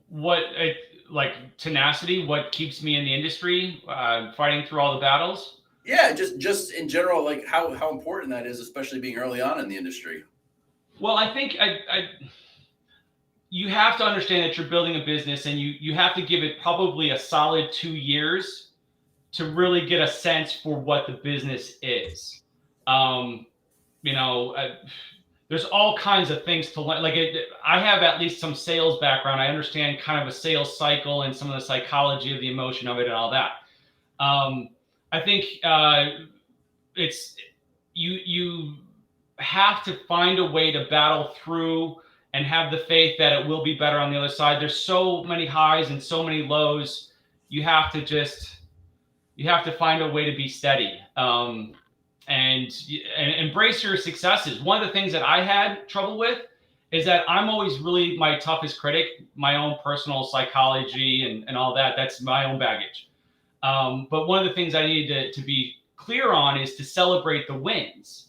what like tenacity, what keeps me in the industry, fighting through all the battles. Yeah, just in general, like how important that is, especially being early on in the industry. Well, I think you have to understand that you're building a business, and you have to give it probably a solid 2 years to really get a sense for what the business is. Um, you know, there's all kinds of things to learn. I have at least some sales background. I understand kind of a sales cycle and some of the psychology of the emotion of it and all that. I think it's you have to find a way to battle through and have the faith that it will be better on the other side. There's so many highs and so many lows. You have to just you have to find a way to be steady, and embrace your successes. One of the things that I had trouble with is that I'm always really my toughest critic, my own personal psychology and all that. That's my own baggage. But one of the things I needed to be clear on is to celebrate the wins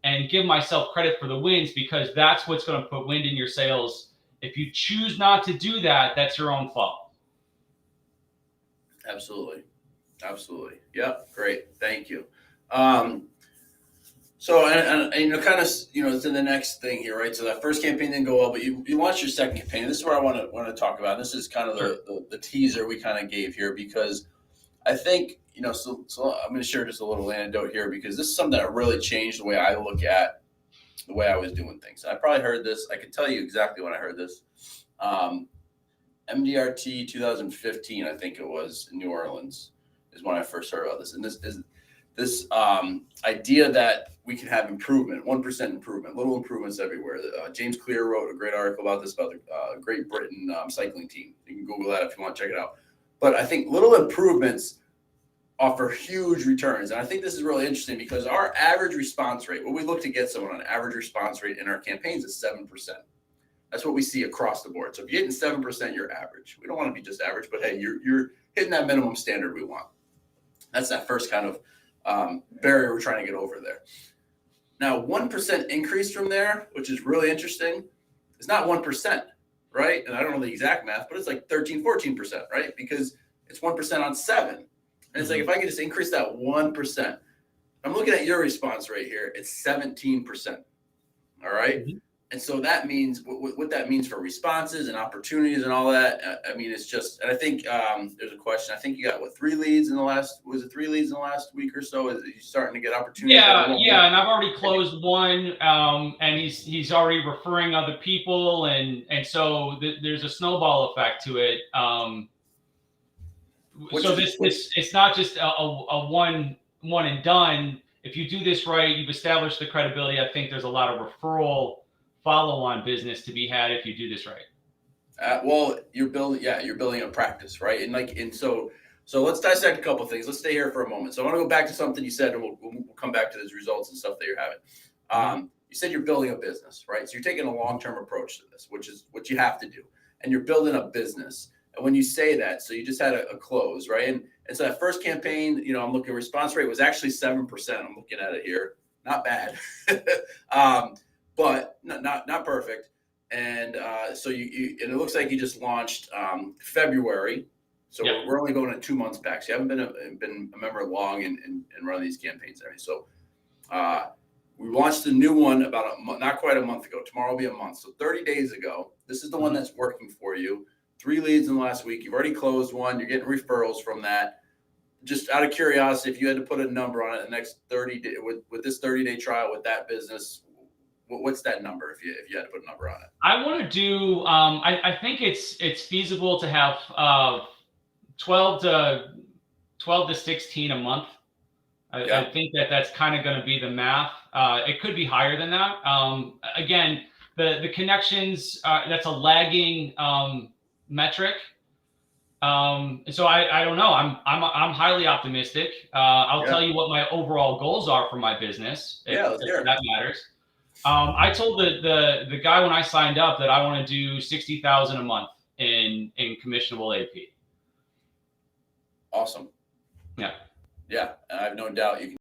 and give myself credit for the wins, because that's what's going to put wind in your sails. If you choose not to do that, that's your own fault. Absolutely. Absolutely. Yep. Great. Thank you. So, and kind of, it's in the next thing here, right? So that first campaign didn't go well, but you launched your second campaign. This is where I want to talk about. This is kind of the teaser we kind of gave here, because I think, so I'm going to share just a little anecdote here, because this is something that really changed the way I look at the way I was doing things. I probably heard this. I can tell you exactly when I heard this. MDRT 2015, I think it was, in New Orleans, is when I first heard about this. And this idea that we can have improvement, 1% improvement, little improvements everywhere. James Clear wrote a great article about this, about the Great Britain cycling team. You can Google that if you want to check it out. But I think little improvements offer huge returns. And I think this is really interesting, because our average response rate, what we look to get someone on average response rate in our campaigns, is 7%. That's what we see across the board. So if you're hitting 7%, you're average. We don't want to be just average, but hey, you're hitting that minimum standard we want. That's that first kind of barrier we're trying to get over there. Now, 1% increase from there, which is really interesting, is not 1%, right? And I don't know the exact math, but it's like 13, 14%, right? Because it's 1% on 7. And it's like, if I can just increase that 1%, I'm looking at your response rate here, it's 17%. All right. Mm-hmm. And so that means what that means for responses and opportunities and all that. I mean, it's just, and I think there's a question. I think you got 3 leads in the last, was it 3 leads in the last week or so? Is you starting to get opportunities? Yeah. And I've already closed one, and he's already referring other people. And so there's a snowball effect to it. So it's not just a one and done. If you do this right, you've established the credibility. I think there's a lot of referral follow-on business to be had if you do this right. Well, you're building a practice, right? And so let's dissect a couple of things. Let's stay here for a moment. So I want to go back to something you said, and we'll come back to those results and stuff that you're having. You said you're building a business, right? So you're taking a long-term approach to this, which is what you have to do, and you're building a business. And when you say that, so you just had a close, right? And so that first campaign, I'm looking, response rate was actually 7%. I'm looking at it here, not bad. But not perfect. And so and it looks like you just launched February. So yeah. We're only going 2 months back. So you haven't been a member long and run these campaigns. So we launched a new one about not quite a month ago. Tomorrow will be a month. So 30 days ago, this is the one that's working for you. 3 leads in the last week. You've already closed one. You're getting referrals from that. Just out of curiosity, if you had to put a number on it, the next 30 days with this 30-day trial with that business, what's that number if you had to put a number on it? I want to do. I think it's feasible to have 12 to 16 a month. I think that's kind of going to be the math. It could be higher than that. Again, the connections, that's a lagging metric. So I don't know. I'm highly optimistic. I'll tell you what my overall goals are for my business. If that matters. I told the guy when I signed up that I want to do 60,000 a month in commissionable AP. Awesome. Yeah. Yeah. I have no doubt you can